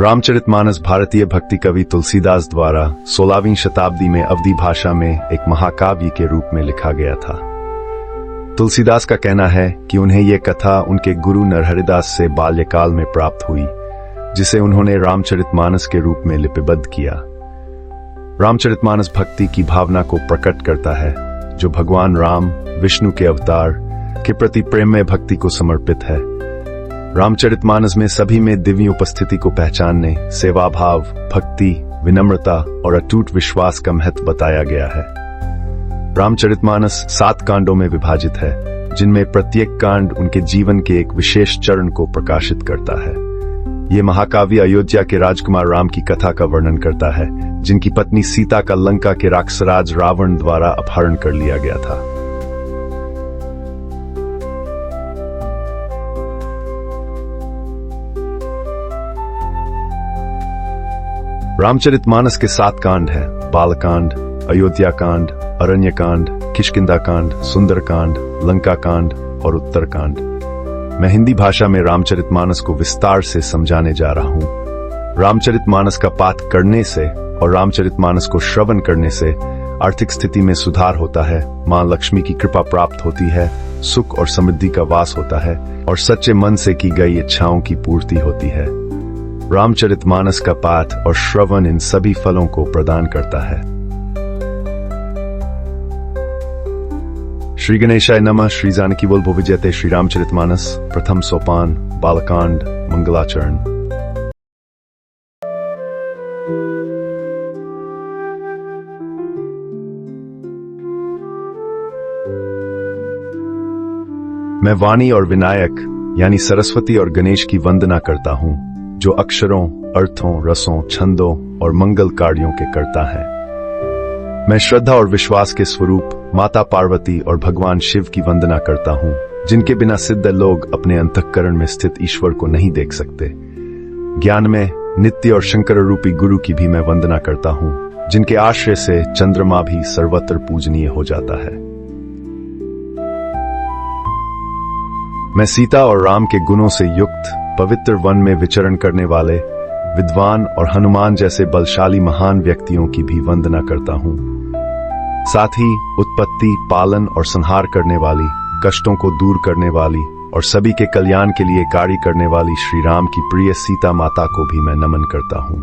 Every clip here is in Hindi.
रामचरितमानस भारतीय भक्ति कवि तुलसीदास द्वारा 16वीं शताब्दी में अवधी भाषा में एक महाकाव्य के रूप में लिखा गया था। तुलसीदास का कहना है कि उन्हें यह कथा उनके गुरु नरहरिदास से बाल्यकाल में प्राप्त हुई, जिसे उन्होंने रामचरितमानस के रूप में लिपिबद्ध किया। रामचरितमानस भक्ति की भावना को प्रकट करता है, जो भगवान राम विष्णु के अवतार के प्रति प्रेम में भक्ति को समर्पित है। रामचरितमानस में सभी में दिव्य उपस्थिति को पहचानने, सेवा भाव, भक्ति, विनम्रता और अटूट विश्वास का महत्व बताया गया है। रामचरितमानस 7 कांडों में विभाजित है, जिनमें प्रत्येक कांड उनके जीवन के एक विशेष चरण को प्रकाशित करता है। ये महाकाव्य अयोध्या के राजकुमार राम की कथा का वर्णन करता है, जिनकी पत्नी सीता का लंका के राक्षसराज रावण द्वारा अपहरण कर लिया गया था। रामचरितमानस के 7 कांड हैं: बालकांड, अयोध्या कांड, अरण्य कांड, किष्किंधा कांड, सुंदर कांड, लंका कांड और उत्तर कांड। मैं हिंदी भाषा में रामचरितमानस को विस्तार से समझाने जा रहा हूं। रामचरितमानस का पाठ करने से और रामचरितमानस को श्रवण करने से आर्थिक स्थिति में सुधार होता है, मां लक्ष्मी की कृपा प्राप्त होती है, सुख और समृद्धि का वास होता है और सच्चे मन से की गई इच्छाओं की पूर्ति होती है। रामचरितमानस का पाठ और श्रवण इन सभी फलों को प्रदान करता है। श्री गणेशाय नमः। श्री जानकी वल्लभ विजयते। श्री रामचरितमानस प्रथम सोपान, बालकांड, मंगलाचरण। मैं वाणी और विनायक यानी सरस्वती और गणेश की वंदना करता हूं, जो अक्षरों, अर्थों, रसों, छंदों और मंगल कार्यों के कर्ता हैं। मैं श्रद्धा और विश्वास के स्वरूप माता पार्वती और भगवान शिव की वंदना करता हूं, जिनके बिना सिद्ध लोग अपने अंतःकरण में स्थित ईश्वर को नहीं देख सकते। ज्ञान में नित्य और शंकर रूपी गुरु की भी मैं वंदना करता हूं, जिनके आश्रय से चंद्रमा भी सर्वत्र पूजनीय हो जाता है। मैं सीता और राम के गुणों से युक्त पवित्र वन में विचरण करने वाले विद्वान और हनुमान जैसे बलशाली महान व्यक्तियों की भी वंदना करता हूं। साथ ही उत्पत्ति, पालन और संहार करने वाली, कष्टों को दूर करने वाली और सभी के कल्याण के लिए कार्य करने वाली श्री राम की प्रिय सीता माता को भी मैं नमन करता हूं।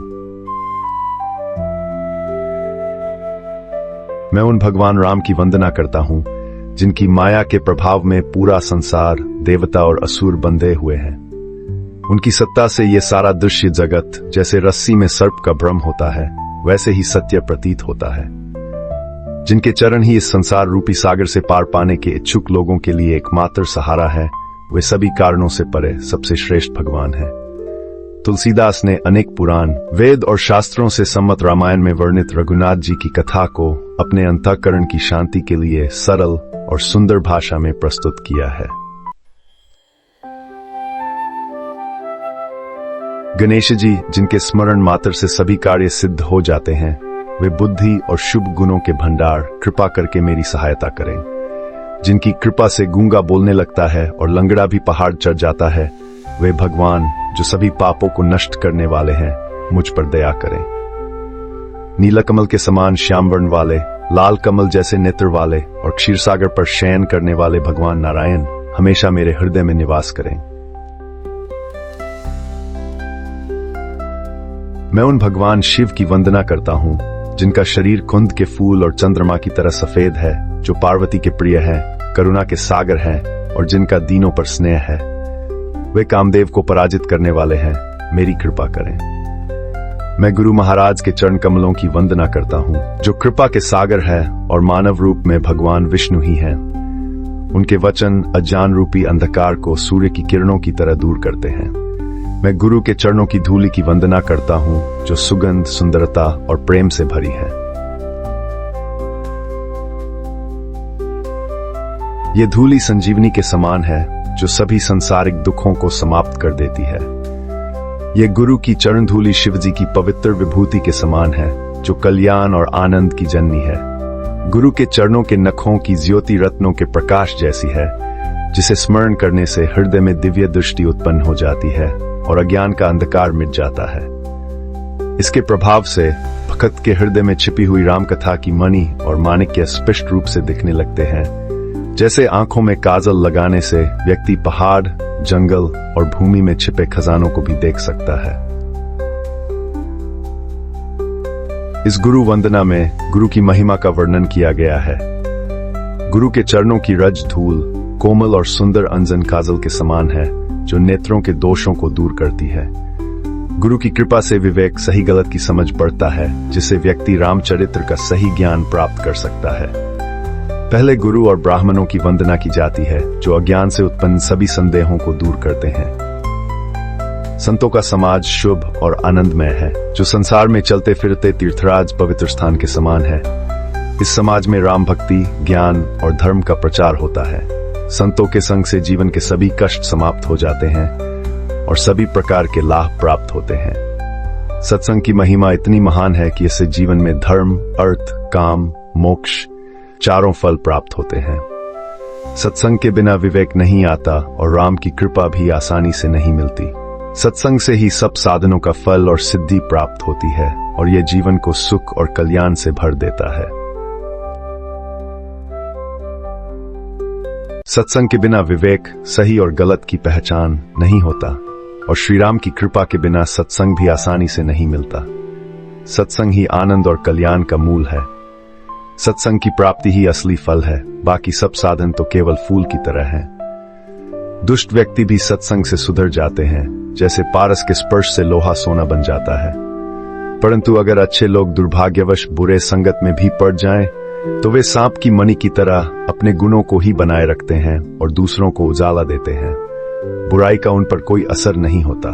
मैं उन भगवान राम की वंदना करता हूं, जिनकी माया के प्रभाव में पूरा संसार, देवता और असुर बंधे हुए हैं। उनकी सत्ता से ये सारा दृश्य जगत जैसे रस्सी में सर्प का भ्रम होता है, वैसे ही सत्य प्रतीत होता है। जिनके चरण ही इस संसार रूपी सागर से पार पाने के इच्छुक लोगों के लिए एकमात्र सहारा है, वे सभी कारणों से परे सबसे श्रेष्ठ भगवान हैं। तुलसीदास ने अनेक पुराण, वेद और शास्त्रों से सम्मत रामायण में वर्णित रघुनाथ जी की कथा को अपने अंतःकरण की शांति के लिए सरल और सुंदर भाषा में प्रस्तुत किया है। गणेश जी, जिनके स्मरण मात्र से सभी कार्य सिद्ध हो जाते हैं, वे बुद्धि और शुभ गुणों के भंडार, कृपा करके मेरी सहायता करें। जिनकी कृपा से गूंगा बोलने लगता है और लंगड़ा भी पहाड़ चढ़ जाता है, वे भगवान जो सभी पापों को नष्ट करने वाले हैं, मुझ पर दया करें। नीलकमल के समान श्याम वर्ण वाले, लाल कमल जैसे नेत्र वाले और क्षीरसागर पर शयन करने वाले भगवान नारायण हमेशा मेरे हृदय में निवास करें। मैं उन भगवान शिव की वंदना करता हूं, जिनका शरीर कुंद के फूल और चंद्रमा की तरह सफेद है, जो पार्वती के प्रिय हैं, करुणा के सागर हैं और जिनका दीनों पर स्नेह है। वे कामदेव को पराजित करने वाले हैं, मेरी कृपा करें। मैं गुरु महाराज के चरण कमलों की वंदना करता हूं, जो कृपा के सागर है और मानव रूप में भगवान विष्णु ही हैं। उनके वचन अज्ञान रूपी अंधकार को सूर्य की किरणों की तरह दूर करते हैं। मैं गुरु के चरणों की धूलि की वंदना करता हूं, जो सुगंध, सुंदरता और प्रेम से भरी है। ये धूलि संजीवनी के समान है, जो सभी संसारिक दुखों को समाप्त कर देती है। ये गुरु की चरण धूलि शिव जी की पवित्र विभूति के समान है, जो कल्याण और आनंद की जननी है। गुरु के चरणों के नखों की ज्योति रत्नों के प्रकाश जैसी है, जिसे स्मरण करने से हृदय में दिव्य दृष्टि उत्पन्न हो जाती है और अज्ञान का अंधकार मिट जाता है। इसके प्रभाव से भक्त के हृदय में छिपी हुई रामकथा की मणि और माणिक्य स्पष्ट रूप से दिखने लगते हैं। जैसे आंखों में काजल लगाने से व्यक्ति पहाड़, जंगल और भूमि में छिपे खजानों को भी देख सकता है। इस गुरु वंदना में गुरु की महिमा का वर्णन किया गया है। गुरु के चरणों की रज धूल कोमल और सुंदर अंजन काजल के समान है, जो नेत्रों के दोषों को दूर करती है। गुरु की कृपा से विवेक, सही गलत की समझ बढ़ता है, जिससे व्यक्ति रामचरित्र का सही ज्ञान प्राप्त कर सकता है। पहले गुरु और ब्राह्मणों की वंदना की जाती है, जो अज्ञान से उत्पन्न सभी संदेहों को दूर करते हैं। संतों का समाज शुभ और आनंदमय है, जो संसार में चलते फिरते तीर्थराज पवित्र स्थान के समान है। इस समाज में राम भक्ति, ज्ञान और धर्म का प्रचार होता है। संतों के संग से जीवन के सभी कष्ट समाप्त हो जाते हैं और सभी प्रकार के लाभ प्राप्त होते हैं। सत्संग की महिमा इतनी महान है कि इससे जीवन में धर्म, अर्थ, काम, मोक्ष चारों फल प्राप्त होते हैं। सत्संग के बिना विवेक नहीं आता और राम की कृपा भी आसानी से नहीं मिलती। सत्संग से ही सब साधनों का फल और सिद्धि प्राप्त होती है और यह जीवन को सुख और कल्याण से भर देता है। सत्संग के बिना विवेक, सही और गलत की पहचान नहीं होता और श्री राम की कृपा के बिना सत्संग भी आसानी से नहीं मिलता। सत्संग ही आनंद और कल्याण का मूल है। सत्संग की प्राप्ति ही असली फल है, बाकी सब साधन तो केवल फूल की तरह हैं। दुष्ट व्यक्ति भी सत्संग से सुधर जाते हैं, जैसे पारस के स्पर्श से लोहा सोना बन जाता है। परंतु अगर अच्छे लोग दुर्भाग्यवश बुरे संगत में भी पड़ जाएं, तो वे सांप की मणि की तरह अपने गुणों को ही बनाए रखते हैं और दूसरों को उजाला देते हैं। बुराई का उन पर कोई असर नहीं होता।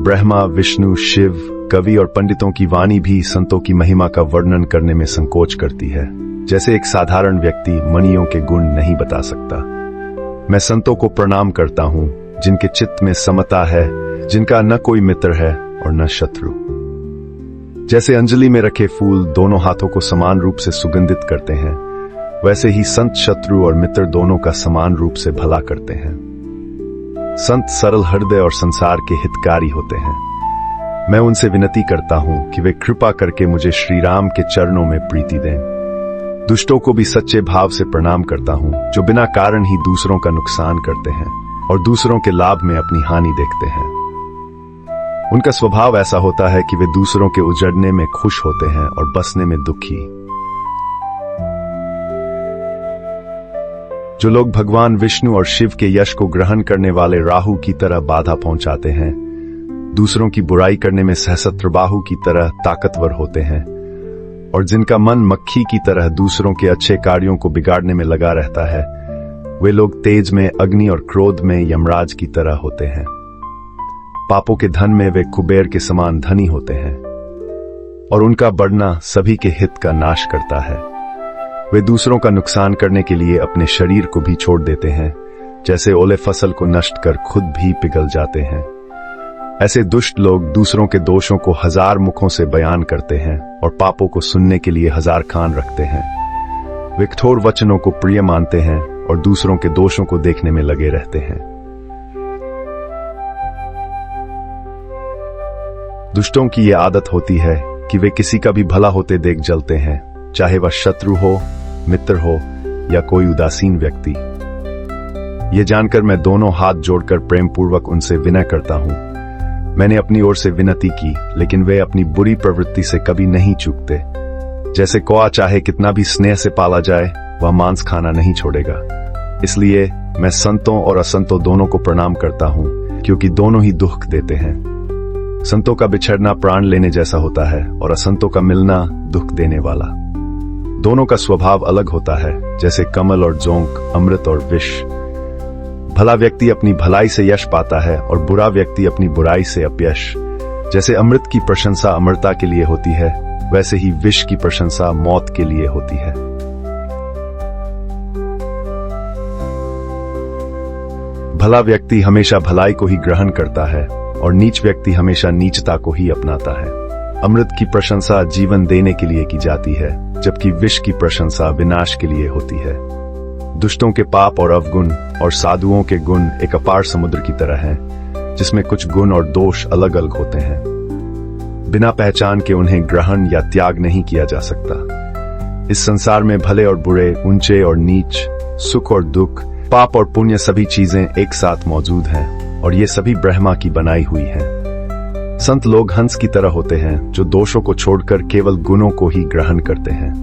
ब्रह्मा, विष्णु, शिव, कवि और पंडितों की वाणी भी संतों की महिमा का वर्णन करने में संकोच करती है। जैसे एक साधारण व्यक्ति मणियों के गुण नहीं बता सकता। मैं संतों को प्रणाम करता हूं, जिनके चित्त में समता है, जिनका न कोई मित्र है और न शत्रु। जैसे अंजलि में रखे फूल दोनों हाथों को समान रूप से सुगंधित करते हैं, वैसे ही संत शत्रु और मित्र दोनों का समान रूप से भला करते हैं। संत सरल हृदय और संसार के हितकारी होते हैं। मैं उनसे विनती करता हूं कि वे कृपा करके मुझे श्री राम के चरणों में प्रीति दें। दुष्टों को भी सच्चे भाव से प्रणाम करता हूं, जो बिना कारण ही दूसरों का नुकसान करते हैं और दूसरों के लाभ में अपनी हानि देखते हैं। उनका स्वभाव ऐसा होता है कि वे दूसरों के उजड़ने में खुश होते हैं और बसने में दुखी। जो लोग भगवान विष्णु और शिव के यश को ग्रहण करने वाले राहु की तरह बाधा पहुंचाते हैं, दूसरों की बुराई करने में सहस्त्रबाहु की तरह ताकतवर होते हैं और जिनका मन मक्खी की तरह दूसरों के अच्छे कार्यों को बिगाड़ने में लगा रहता है, वे लोग तेज में, अग्नि और क्रोध में यमराज की तरह होते हैं। पापों के धन में वे कुबेर के समान धनी होते हैं और उनका बढ़ना सभी के हित का नाश करता है। वे दूसरों का नुकसान करने के लिए अपने शरीर को भी छोड़ देते हैं, जैसे ओले फसल को नष्ट कर खुद भी पिघल जाते हैं। ऐसे दुष्ट लोग दूसरों के दोषों को हजार मुखों से बयान करते हैं और पापों को सुनने के लिए हजार कान रखते हैं। वे कठोर वचनों को प्रिय मानते हैं और दूसरों के दोषों को देखने में लगे रहते हैं। दुष्टों की यह आदत होती है कि वे किसी का भी भला होते देख जलते हैं, चाहे वह शत्रु हो, मित्र हो या कोई उदासीन व्यक्ति। ये जानकर मैं दोनों हाथ जोड़कर प्रेम पूर्वक उनसे विनय करता हूं। मैंने अपनी ओर से विनती की, लेकिन वे अपनी बुरी प्रवृत्ति से कभी नहीं चूकते। जैसे कौआ चाहे कितना भी स्नेह से पाला जाए, वह मांस खाना नहीं छोड़ेगा। इसलिए मैं संतों और असंतों दोनों को प्रणाम करता हूं, क्योंकि दोनों ही दुख देते हैं। संतों का बिछड़ना प्राण लेने जैसा होता है और असंतों का मिलना दुख देने वाला। दोनों का स्वभाव अलग होता है, जैसे कमल और जोंक, अमृत और विष। भला व्यक्ति अपनी भलाई से यश पाता है और बुरा व्यक्ति अपनी बुराई से अपयश। जैसे अमृत की प्रशंसा अमरता के लिए होती है, वैसे ही विष की प्रशंसा मौत के लिए होती है। भला व्यक्ति हमेशा भलाई को ही ग्रहण करता है और नीच व्यक्ति हमेशा नीचता को ही अपनाता है। अमृत की प्रशंसा जीवन देने के लिए की जाती है, जबकि विष की प्रशंसा विनाश के लिए होती है। दुष्टों के पाप और अवगुण और साधुओं के गुण एक अपार समुद्र की तरह हैं, जिसमें कुछ गुण और दोष अलग अलग होते हैं। बिना पहचान के उन्हें ग्रहण या त्याग नहीं किया जा सकता। इस संसार में भले और बुरे, ऊंचे और नीच, सुख और दुख, पाप और पुण्य सभी चीजें एक साथ मौजूद हैं और ये सभी ब्रह्मा की बनाई हुई हैं। संत लोग हंस की तरह होते हैं जो दोषों को छोड़कर केवल गुणों को ही ग्रहण करते हैं।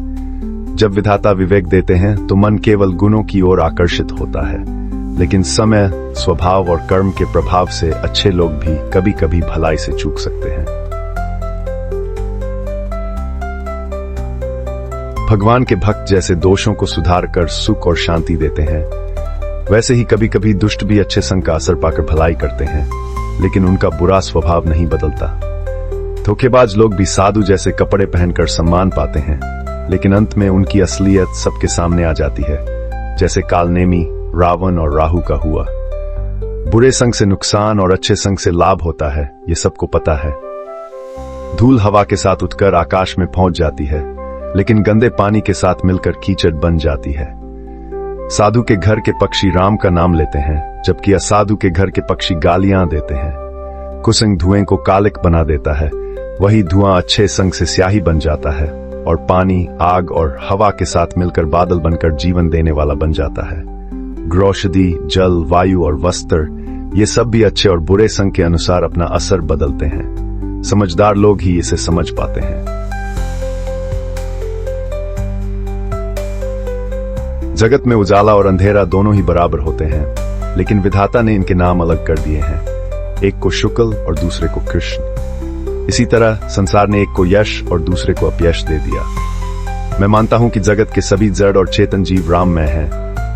जब विधाता विवेक देते हैं तो मन केवल गुणों की ओर आकर्षित होता है, लेकिन समय, स्वभाव और कर्म के प्रभाव से अच्छे लोग भी कभी कभी भलाई से चूक सकते हैं। भगवान के भक्त जैसे दोषों को सुधार कर सुख और शांति देते हैं, वैसे ही कभी कभी दुष्ट भी अच्छे संग का असर पाकर भलाई करते हैं, लेकिन उनका बुरा स्वभाव नहीं बदलता। धोखेबाज लोग भी साधु जैसे कपड़े पहनकर सम्मान पाते हैं, लेकिन अंत में उनकी असलियत सबके सामने आ जाती है, जैसे कालनेमी, रावण और राहु का हुआ। बुरे संग से नुकसान और अच्छे संग से लाभ होता है, ये सबको पता है। धूल हवा के साथ उठकर आकाश में पहुंच जाती है, लेकिन गंदे पानी के साथ मिलकर कीचड़ बन जाती है। साधु के घर के पक्षी राम का नाम लेते हैं, जबकि असाधु के घर के पक्षी गालियां देते हैं। कुसंग धुएं को कालिक बना देता है, वही धुआं अच्छे संग से स्याही बन जाता है और पानी, आग और हवा के साथ मिलकर बादल बनकर जीवन देने वाला बन जाता है। औषधि, जल, वायु और वस्त्र, ये सब भी अच्छे और बुरे संग के अनुसार अपना असर बदलते हैं। समझदार लोग ही इसे समझ पाते हैं। जगत में उजाला और अंधेरा दोनों ही बराबर होते हैं, लेकिन विधाता ने इनके नाम अलग कर दिए हैं, एक को शुक्ल और दूसरे को कृष्ण। इसी तरह संसार ने एक को यश और दूसरे को अपयश दे दिया। मैं मानता हूं कि जगत के सभी जड़ और चेतन जीव राममय हैं,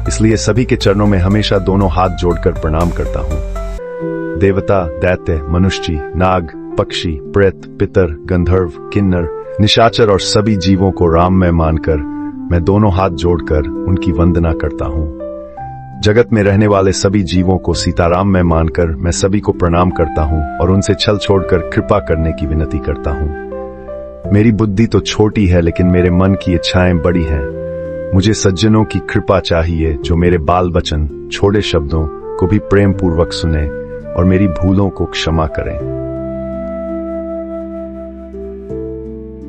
इसलिए सभी के चरणों में हमेशा दोनों हाथ जोड़कर प्रणाम करता हूं। देवता, दैत्य, मनुष्य, नाग, पक्षी, प्रेत, पितर, गंधर्व, किन्नर, निशाचर और सभी जीवों को राममय मानकर मैं दोनों हाथ जोड़कर उनकी वंदना करता हूं। जगत में रहने वाले सभी जीवों को सीताराम में मानकर मैं सभी को प्रणाम करता हूं और उनसे छल छोड़कर कृपा करने की विनती करता हूं। मेरी बुद्धि तो छोटी है, लेकिन मेरे मन की इच्छाएं बड़ी हैं। मुझे सज्जनों की कृपा चाहिए जो मेरे बाल वचन, छोटे शब्दों को भी प्रेम पूर्वक सुने और मेरी भूलों को क्षमा करें।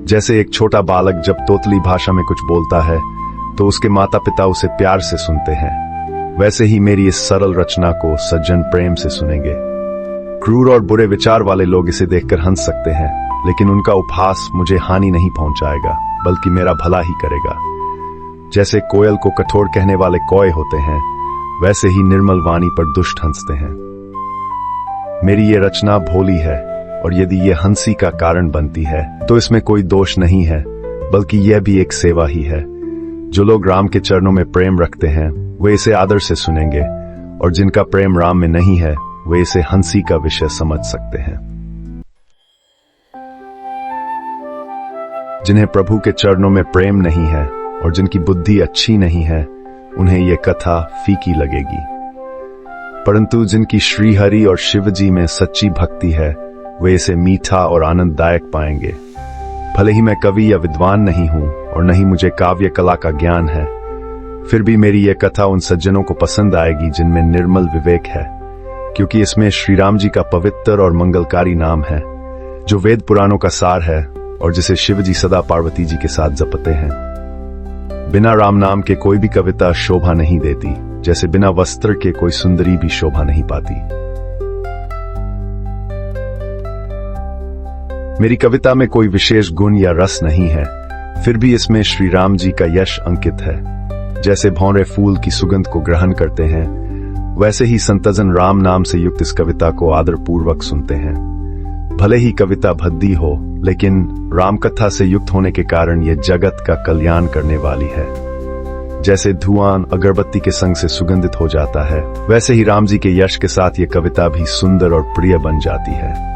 जैसे एक छोटा बालक जब तोतली भाषा में कुछ बोलता है तो उसके माता पिता उसे प्यार से सुनते हैं, वैसे ही मेरी इस सरल रचना को सज्जन प्रेम से सुनेंगे। क्रूर और बुरे विचार वाले लोग इसे देखकर हंस सकते हैं, लेकिन उनका उपहास मुझे हानि नहीं पहुंचाएगा, बल्कि मेरा भला ही करेगा। जैसे कोयल को कठोर कहने वाले कौए होते हैं, वैसे ही निर्मल वाणी पर दुष्ट हंसते हैं। मेरी ये रचना भोली है, और यदि ये हंसी का कारण बनती है तो इसमें कोई दोष नहीं है, बल्कि यह भी एक सेवा ही है। जो लोग राम के चरणों में प्रेम रखते हैं वे इसे आदर से सुनेंगे, और जिनका प्रेम राम में नहीं है वे इसे हंसी का विषय समझ सकते हैं। जिन्हें प्रभु के चरणों में प्रेम नहीं है और जिनकी बुद्धि अच्छी नहीं है, उन्हें ये कथा फीकी लगेगी, परंतु जिनकी श्रीहरि और शिवजी में सच्ची भक्ति है वे इसे मीठा और आनंददायक पाएंगे। भले ही मैं कवि या विद्वान नहीं हूं और न ही मुझे काव्य कला का ज्ञान है, फिर भी मेरी यह कथा उन सज्जनों को पसंद आएगी जिनमें निर्मल विवेक है, क्योंकि इसमें श्री राम जी का पवित्र और मंगलकारी नाम है, जो वेद पुराणों का सार है और जिसे शिव जी सदा पार्वती जी के साथ जपते हैं। बिना राम नाम के कोई भी कविता शोभा नहीं देती, जैसे बिना वस्त्र के कोई सुंदरी भी शोभा नहीं पाती। मेरी कविता में कोई विशेष गुण या रस नहीं है, फिर भी इसमें श्री राम जी का यश अंकित है। जैसे भौरे फूल की सुगंध को ग्रहण करते हैं, वैसे ही संतजन राम नाम से युक्त इस कविता को आदर पूर्वक सुनते हैं। भले ही कविता भद्दी हो, लेकिन राम कथा से युक्त होने के कारण यह जगत का कल्याण करने वाली है। जैसे धुआं अगरबत्ती के संग से सुगंधित हो जाता है, वैसे ही राम जी के यश के साथ यह कविता भी सुंदर और प्रिय बन जाती है।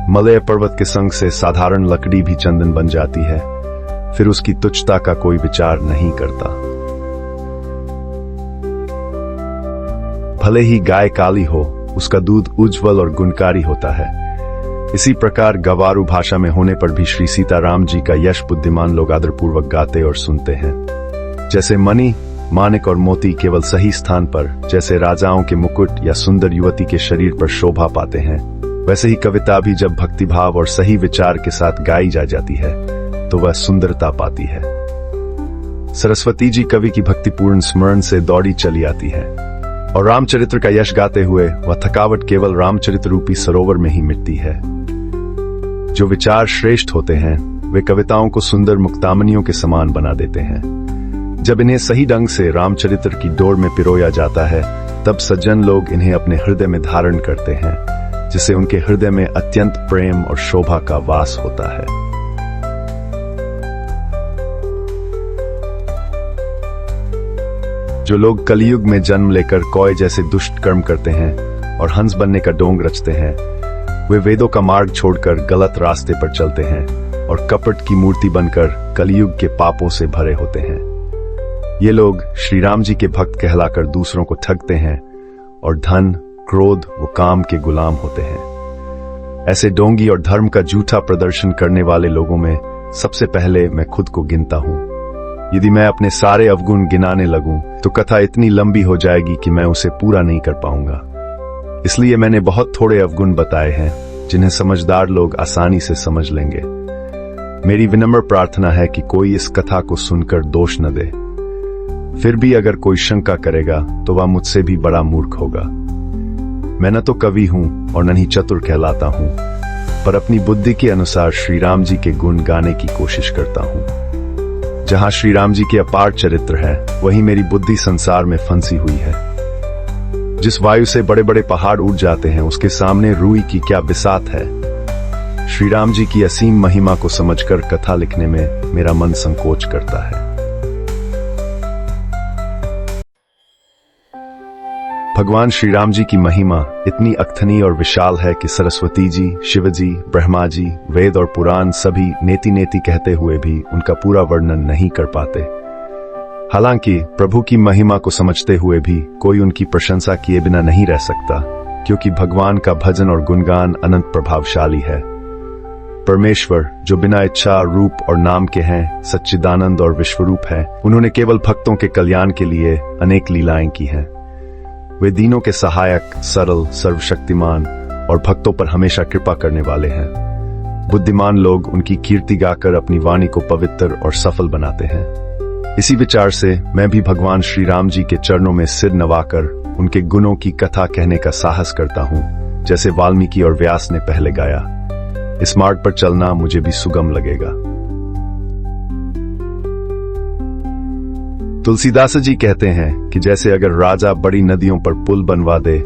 मलय पर्वत के संग से साधारण लकड़ी भी चंदन बन जाती है, फिर उसकी तुच्छता का कोई विचार नहीं करता। भले ही गाय काली हो, उसका दूध उज्जवल और गुणकारी होता है। इसी प्रकार गवारू भाषा में होने पर भी श्री सीताराम जी का यश बुद्धिमान लोग आदरपूर्वक गाते और सुनते हैं। जैसे मणि, माणिक और मोती केवल सही स्थान पर, जैसे राजाओं के मुकुट या सुंदर युवती के शरीर पर शोभा पाते हैं, वैसे ही कविता भी जब भक्तिभाव और सही विचार के साथ गाई जा जाती है तो वह सुंदरता पाती है। सरस्वती जी कवि की भक्तिपूर्ण स्मरण से दौड़ी चली आती है और रामचरित्र का यश गाते हुए वह थकावट केवल रामचरित्र रूपी सरोवर में ही मिटती है। जो विचार श्रेष्ठ होते हैं वे कविताओं को सुंदर मुक्तामनियों के समान बना देते हैं। जब इन्हें सही ढंग से रामचरित्र की डोर में पिरोया जाता है तब सज्जन लोग इन्हें अपने हृदय में धारण करते हैं, जिससे उनके हृदय में अत्यंत प्रेम और शोभा का वास होता है। जो लोग कलयुग में जन्म लेकर कौए जैसे दुष्ट कर्म करते हैं और हंस बनने का डोंग रचते हैं, वे वेदों का मार्ग छोड़कर गलत रास्ते पर चलते हैं और कपट की मूर्ति बनकर कलयुग के पापों से भरे होते हैं। ये लोग श्री राम जी के भक्त कहलाकर दूसरों को ठगते हैं और धन, क्रोध व काम के गुलाम होते हैं। ऐसे डोंगी और धर्म का झूठा प्रदर्शन करने वाले लोगों में सबसे पहले मैं खुद को गिनता हूं। यदि मैं अपने सारे अवगुण गिनाने लगूं तो कथा इतनी लंबी हो जाएगी कि मैं उसे पूरा नहीं कर पाऊंगा। इसलिए मैंने बहुत थोड़े अवगुण बताए हैं जिन्हें समझदार लोग आसानी से समझ लेंगे। मेरी विनम्र प्रार्थना है कि कोई इस कथा को सुनकर दोष न दे। फिर भी अगर कोई शंका करेगा तो वह मुझसे भी बड़ा मूर्ख होगा। मैं न तो कवि हूं और न ही चतुर कहलाता हूं, पर अपनी बुद्धि के अनुसार श्री राम जी के गुण गाने की कोशिश करता हूं। जहां श्री राम जी के अपार चरित्र है वहीं मेरी बुद्धि संसार में फंसी हुई है। जिस वायु से बड़े बड़े पहाड़ उड़ जाते हैं उसके सामने रूई की क्या बिसात है। श्री राम जी की असीम महिमा को समझकर कथा लिखने में मेरा मन संकोच करता है। भगवान श्री राम जी की महिमा इतनी अकथनीय और विशाल है कि सरस्वती जी, शिव जी, ब्रह्मा जी, वेद और पुराण सभी नेति नेति कहते हुए भी उनका पूरा वर्णन नहीं कर पाते। हालांकि प्रभु की महिमा को समझते हुए भी कोई उनकी प्रशंसा किए बिना नहीं रह सकता, क्योंकि भगवान का भजन और गुणगान अनंत प्रभावशाली है। परमेश्वर जो बिना इच्छा, रूप और नाम के हैं, सच्चिदानंद और विश्वरूप है, उन्होंने केवल भक्तों के कल्याण के लिए अनेक लीलाएं की हैं। वे दीनों के सहायक, सरल, सर्वशक्तिमान और भक्तों पर हमेशा कृपा करने वाले हैं। बुद्धिमान लोग उनकी कीर्ति गाकर अपनी वाणी को पवित्र और सफल बनाते हैं। इसी विचार से मैं भी भगवान श्री राम जी के चरणों में सिर नवाकर उनके गुणों की कथा कहने का साहस करता हूं, जैसे वाल्मीकि और व्यास ने पहले गाया। इस मार्ग पर चलना मुझे भी सुगम लगेगा। तुलसीदास जी कहते हैं कि जैसे अगर राजा बड़ी नदियों पर पुल बनवा दे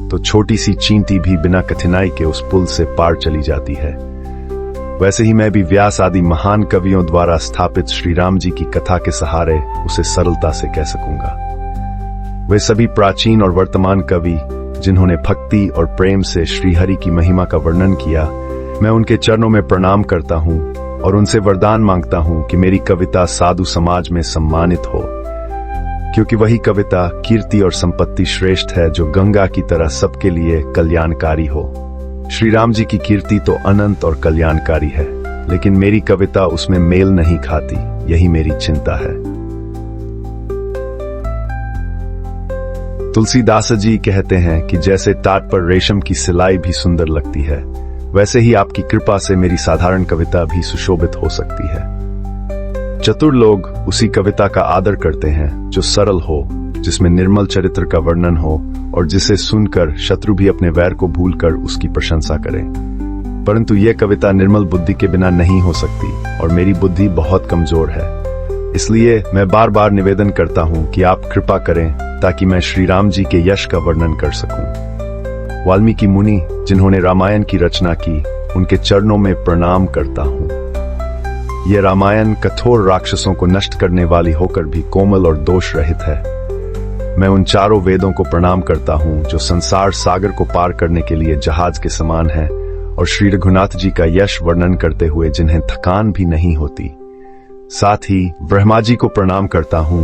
तो छोटी सी चींटी भी बिना कठिनाई के उस पुल से पार चली जाती है, वैसे ही मैं भी व्यास आदि महान कवियों द्वारा स्थापित श्री राम जी की कथा के सहारे उसे सरलता से कह सकूंगा। वे सभी प्राचीन और वर्तमान कवि जिन्होंने भक्ति और प्रेम से श्रीहरि की महिमा का वर्णन किया, मैं उनके चरणों में प्रणाम करता हूं और उनसे वरदान मांगता हूं कि मेरी कविता साधु समाज में सम्मानित हो, क्योंकि वही कविता कीर्ति और संपत्ति श्रेष्ठ है जो गंगा की तरह सबके लिए कल्याणकारी हो। श्री राम जी की कीर्ति तो अनंत और कल्याणकारी है, लेकिन मेरी कविता उसमें मेल नहीं खाती, यही मेरी चिंता है। तुलसीदास जी कहते हैं कि जैसे टाट पर रेशम की सिलाई भी सुंदर लगती है, वैसे ही आपकी कृपा से मेरी साधारण कविता भी सुशोभित हो सकती है। चतुर लोग उसी कविता का आदर करते हैं जो सरल हो, जिसमें निर्मल चरित्र का वर्णन हो और जिसे सुनकर शत्रु भी अपने वैर को भूलकर उसकी प्रशंसा करें। परंतु यह कविता निर्मल बुद्धि के बिना नहीं हो सकती और मेरी बुद्धि बहुत कमजोर है। इसलिए मैं बार बार निवेदन करता हूं कि आप कृपा करें ताकि मैं श्री राम जी के यश का वर्णन कर सकूं। वाल्मीकि मुनि जिन्होंने रामायण की रचना की, उनके चरणों में प्रणाम करता हूं। यह रामायण कठोर राक्षसों को नष्ट करने वाली होकर भी कोमल और दोष रहित है। मैं उन चारों वेदों को प्रणाम करता हूं जो संसार सागर को पार करने के लिए जहाज के समान है और श्री रघुनाथ जी का यश वर्णन करते हुए जिन्हें थकान भी नहीं होती। साथ ही ब्रह्मा जी को प्रणाम करता हूं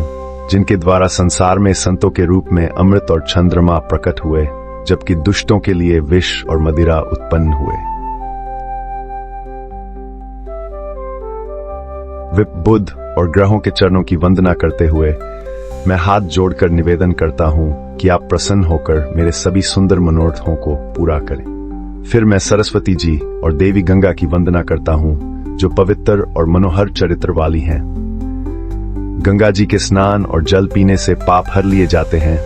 जिनके द्वारा संसार में संतों के रूप में अमृत और चंद्रमा प्रकट हुए, जबकि दुष्टों के लिए विष और मदिरा उत्पन्न हुए। बुध और ग्रहों के चरणों की वंदना करते हुए मैं हाथ जोड़कर निवेदन करता हूं कि आप प्रसन्न होकर मेरे सभी सुंदर मनोरथों को पूरा करें। फिर मैं सरस्वती जी और देवी गंगा की वंदना करता हूँ, जो पवित्र और मनोहर चरित्र वाली हैं। गंगा जी के स्नान और जल पीने से पाप हर लिए जाते हैं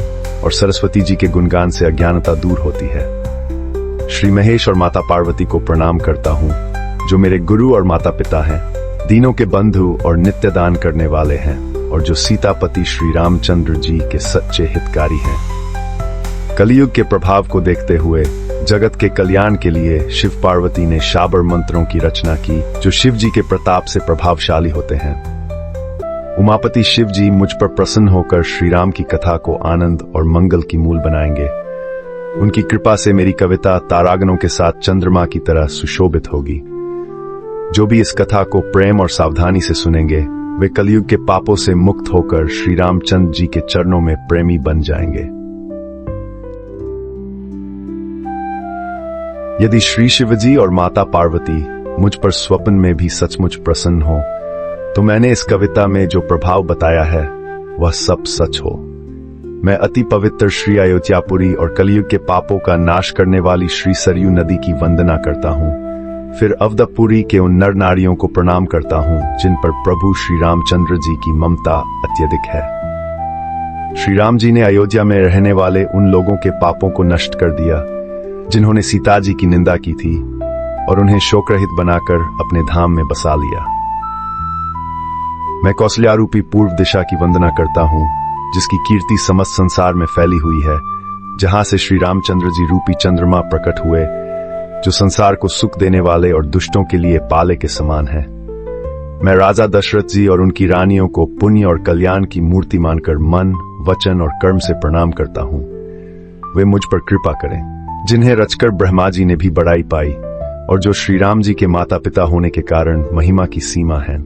और सरस्वती जी के गुणगान से अज्ञानता दूर होती है। श्री महेश और माता पार्वती को प्रणाम करता हूँ, जो मेरे गुरु और माता पिता हैं, दीनों के बंधु और नित्य दान करने वाले हैं, और जो सीतापति श्री रामचंद्र जी के सच्चे हितकारी हैं। कलयुग के प्रभाव को देखते हुए जगत के कल्याण के लिए शिव पार्वती ने शाबर मंत्रों की रचना की, जो शिव जी के प्रताप से प्रभावशाली होते हैं। उमापति शिव जी मुझ पर प्रसन्न होकर श्री राम की कथा को आनंद और मंगल की मूल बनाएंगे। उनकी कृपा से मेरी कविता तारागणों के साथ चंद्रमा की तरह सुशोभित होगी। जो भी इस कथा को प्रेम और सावधानी से सुनेंगे, वे कलयुग के पापों से मुक्त होकर श्री रामचंद्र जी के चरणों में प्रेमी बन जाएंगे। यदि श्री शिवजी और माता पार्वती मुझ पर स्वप्न में भी सचमुच प्रसन्न हो, तो मैंने इस कविता में जो प्रभाव बताया है वह सब सच हो। मैं अति पवित्र श्री अयोध्यापुरी और कलयुग के पापों का नाश करने वाली श्री सरयू नदी की वंदना करता हूँ। फिर अवधपुरी के उन नर नारियों को प्रणाम करता हूँ, जिन पर प्रभु श्री रामचंद्र जी की ममता अत्यधिक है। श्री राम जी ने अयोध्या में रहने वाले उन लोगों के पापों को नष्ट कर दिया, जिन्होंने सीता जी की निंदा की थी, और उन्हें शोकरहित बनाकर अपने धाम में बसा लिया। मैं कौशल्यारूपी पूर्व दिशा की वंदना करता हूँ, जिसकी कीर्ति समस्त संसार में फैली हुई है, जहां से श्री रामचंद्र जी रूपी चंद्रमा प्रकट हुए, जो संसार को सुख देने वाले और दुष्टों के लिए पाले के समान है। मैं राजा दशरथ जी और उनकी रानियों को पुण्य और कल्याण की मूर्ति मानकर मन, वचन और कर्म से प्रणाम करता हूँ। वे मुझ पर कृपा करें, जिन्हें रचकर ब्रह्मा जी ने भी बड़ाई पाई, और जो श्री राम जी के माता पिता होने के कारण महिमा की सीमा है।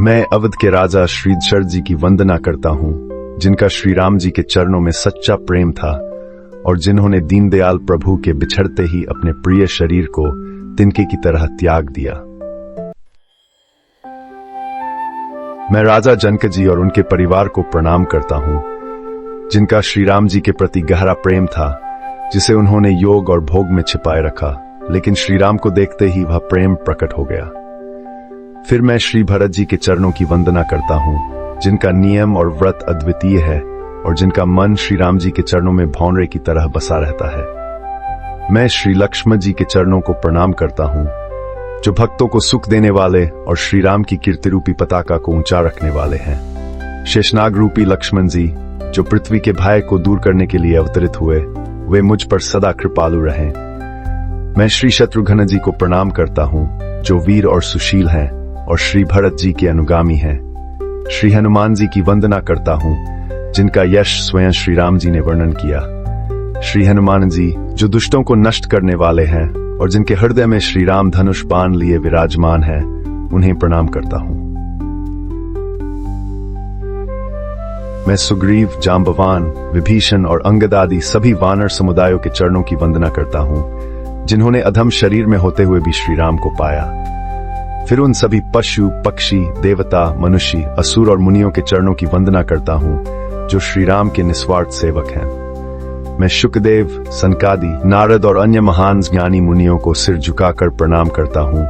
मैं अवध के राजा श्री दशरथ जी की वंदना करता हूँ, जिनका श्री राम जी के चरणों में सच्चा प्रेम था, और जिन्होंने दीनदयाल प्रभु के बिछड़ते ही अपने प्रिय शरीर को तिनके की तरह त्याग दिया। मैं राजा जनक जी और उनके परिवार को प्रणाम करता हूँ, जिनका श्री राम जी के प्रति गहरा प्रेम था, जिसे उन्होंने योग और भोग में छिपाए रखा, लेकिन श्री राम को देखते ही वह प्रेम प्रकट हो गया। फिर मैं श्री भरत जी के चरणों की वंदना करता हूँ, जिनका नियम और व्रत अद्वितीय है, और जिनका मन श्री राम जी के चरणों में भौंरे की तरह बसा रहता है। मैं श्री लक्ष्मण जी के चरणों को प्रणाम करता हूँ, जो भक्तों को सुख देने वाले और श्री राम की कीर्ति रूपी पताका को ऊंचा रखने वाले हैं। शेषनाग रूपी लक्ष्मण जी, जो पृथ्वी के भय को दूर करने के लिए अवतरित हुए, वे मुझ पर सदा कृपालु रहें। मैं श्री शत्रुघ्न जी को प्रणाम करता हूँ, जो वीर और सुशील हैं और श्री भरत जी के अनुगामी हैं। श्री हनुमान जी की वंदना करता हूँ, जिनका यश स्वयं श्री राम जी ने वर्णन किया। श्री हनुमान जी, जो दुष्टों को नष्ट करने वाले हैं और जिनके हृदय में श्री राम धनुष बाण लिए विराजमान है, उन्हें प्रणाम करता हूँ। मैं सुग्रीव, जांबवान, विभीषण और अंगद आदि सभी वानर समुदायों के चरणों की वंदना करता हूँ, जिन्होंने अधम शरीर में होते हुए भी श्री राम को पाया। फिर उन सभी पशु, पक्षी, देवता, मनुष्य, असुर और मुनियों के चरणों की वंदना करता हूँ, जो श्री राम के निस्वार्थ सेवक हैं। मैं शुकदेव, सनकादि, नारद और अन्य महान ज्ञानी मुनियों को सिर झुकाकर प्रणाम करता हूँ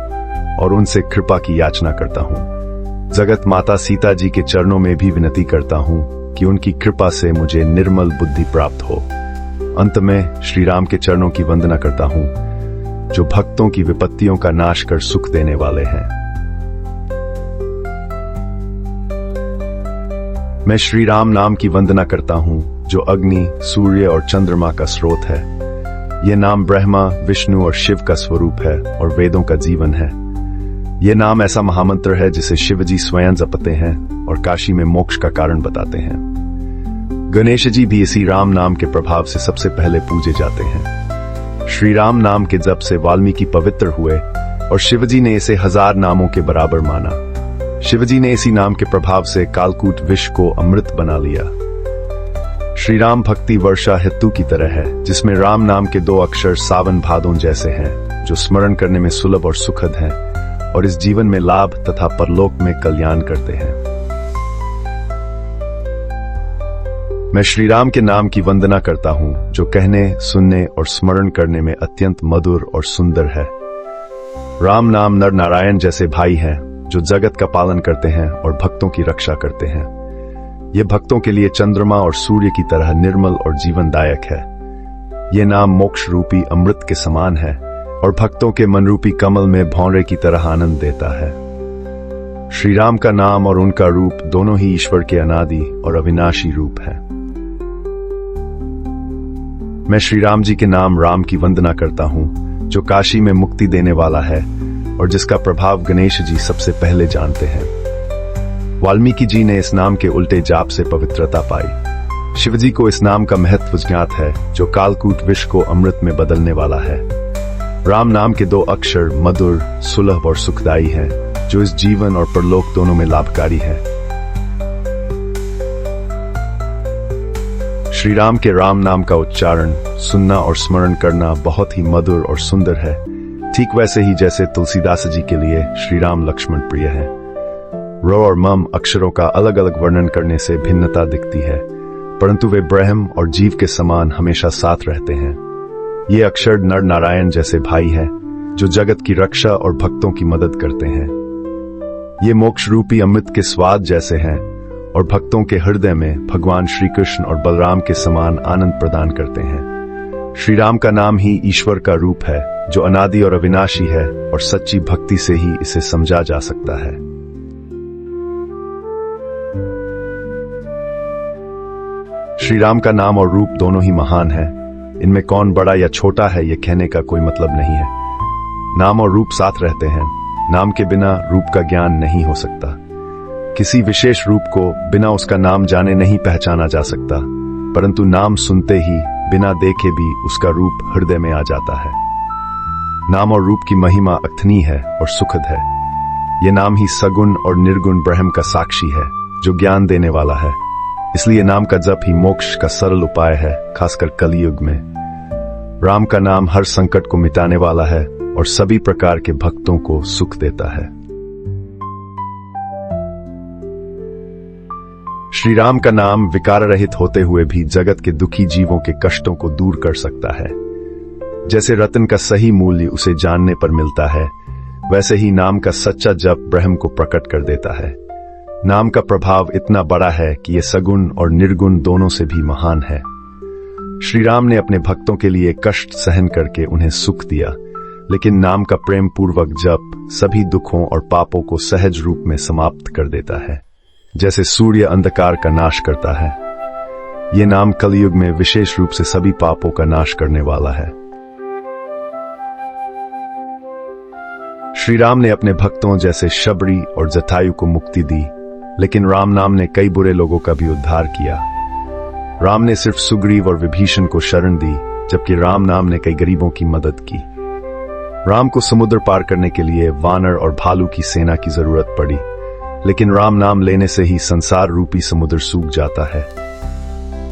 और उनसे कृपा की याचना करता हूँ। जगत माता सीता जी के चरणों में भी विनती करता हूँ कि उनकी कृपा से मुझे निर्मल बुद्धि प्राप्त हो। अंत में श्री राम के चरणों की वंदना करता हूँ, जो भक्तों की विपत्तियों का नाश कर सुख देने वाले हैं। मैं श्री राम नाम की वंदना करता हूँ, जो अग्नि, सूर्य और चंद्रमा का स्रोत है। ये नाम ब्रह्मा, विष्णु और शिव का स्वरूप है और वेदों का जीवन है। ये नाम ऐसा महामंत्र है जिसे शिव जी स्वयं जपते हैं और काशी में मोक्ष का कारण बताते हैं। गणेश जी भी इसी राम नाम के प्रभाव से सबसे पहले पूजे जाते हैं। श्री राम नाम के जप से वाल्मीकि पवित्र हुए और शिवजी ने इसे 1000 नामों के बराबर माना। शिवजी ने इसी नाम के प्रभाव से कालकूट विष को अमृत बना लिया। श्री राम भक्ति वर्षा हेतु की तरह है, जिसमें राम नाम के 2 अक्षर सावन भादों जैसे हैं, जो स्मरण करने में सुलभ और सुखद हैं और इस जीवन में लाभ तथा परलोक में कल्याण करते हैं। मैं श्री राम के नाम की वंदना करता हूँ जो कहने, सुनने और स्मरण करने में अत्यंत मधुर और सुंदर है। राम नाम नर नारायण जैसे भाई हैं जो जगत का पालन करते हैं और भक्तों की रक्षा करते हैं। ये भक्तों के लिए चंद्रमा और सूर्य की तरह निर्मल और जीवनदायक है। ये नाम मोक्ष रूपी अमृत के समान है और भक्तों के मन रूपी कमल में भौरे की तरह आनंद देता है। श्री राम का नाम और उनका रूप दोनों ही ईश्वर के अनादि और अविनाशी रूप हैं। मैं श्री राम जी के नाम राम की वंदना करता हूँ जो काशी में मुक्ति देने वाला है और जिसका प्रभाव गणेश जी सबसे पहले जानते हैं। वाल्मीकि जी ने इस नाम के उल्टे जाप से पवित्रता पाई। शिव जी को इस नाम का महत्व ज्ञात है जो कालकूट विष को अमृत में बदलने वाला है। राम नाम के 2 अक्षर मधुर, सुलभ और सुखदायी हैं जो इस जीवन और परलोक दोनों में लाभकारी है। श्री राम के राम नाम का उच्चारण, सुनना और स्मरण करना बहुत ही मधुर और सुंदर है, ठीक वैसे ही जैसे तुलसीदास जी के लिए श्री राम लक्ष्मण प्रिय है। र और मम अक्षरों का अलग अलग वर्णन करने से भिन्नता दिखती है, परंतु वे ब्रह्म और जीव के समान हमेशा साथ रहते हैं। ये अक्षर नर नारायण जैसे भाई हैं जो जगत की रक्षा और भक्तों की मदद करते हैं। ये मोक्ष रूपी अमृत के स्वाद जैसे हैं और भक्तों के हृदय में भगवान श्री कृष्ण और बलराम के समान आनंद प्रदान करते हैं। श्री राम का नाम ही ईश्वर का रूप है जो अनादि और अविनाशी है और सच्ची भक्ति से ही इसे समझा जा सकता है। श्री राम का नाम और रूप दोनों ही महान है। इनमें कौन बड़ा या छोटा है ये कहने का कोई मतलब नहीं है। नाम और रूप साथ रहते हैं। नाम के बिना रूप का ज्ञान नहीं हो सकता। किसी विशेष रूप को बिना उसका नाम जाने नहीं पहचाना जा सकता, परंतु नाम सुनते ही बिना देखे भी उसका रूप हृदय में आ जाता है। नाम और रूप की महिमा अथनी है और सुखद है। ये नाम ही सगुण और निर्गुण ब्रह्म का साक्षी है जो ज्ञान देने वाला है। इसलिए नाम का जप ही मोक्ष का सरल उपाय है, खासकर कलयुग में। राम का नाम हर संकट को मिटाने वाला है और सभी प्रकार के भक्तों को सुख देता है। श्री राम का नाम विकार रहित होते हुए भी जगत के दुखी जीवों के कष्टों को दूर कर सकता है। जैसे रत्न का सही मूल्य उसे जानने पर मिलता है, वैसे ही नाम का सच्चा जप ब्रह्म को प्रकट कर देता है। नाम का प्रभाव इतना बड़ा है कि ये सगुण और निर्गुण दोनों से भी महान है। श्री राम ने अपने भक्तों के लिए कष्ट सहन करके उन्हें सुख दिया, लेकिन नाम का प्रेम पूर्वक जप सभी दुखों और पापों को सहज रूप में समाप्त कर देता है, जैसे सूर्य अंधकार का नाश करता है। ये नाम कलयुग में विशेष रूप से सभी पापों का नाश करने वाला है। श्री राम ने अपने भक्तों जैसे शबरी और जटायु को मुक्ति दी, लेकिन राम नाम ने कई बुरे लोगों का भी उद्धार किया। राम ने सिर्फ सुग्रीव और विभीषण को शरण दी, जबकि राम नाम ने कई गरीबों की मदद की। राम को समुद्र पार करने के लिए वानर और भालू की सेना की जरूरत पड़ी, लेकिन राम नाम लेने से ही संसार रूपी समुद्र सूख जाता है।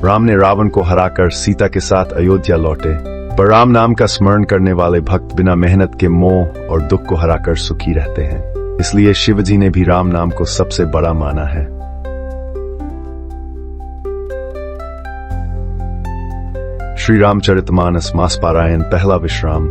राम ने रावण को हराकर सीता के साथ अयोध्या लौटे, पर राम नाम का स्मरण करने वाले भक्त बिना मेहनत के मोह और दुख को हराकर सुखी रहते हैं। इसलिए शिव जी ने भी राम नाम को सबसे बड़ा माना है। श्री रामचरितमानस मास पारायण पहला विश्राम।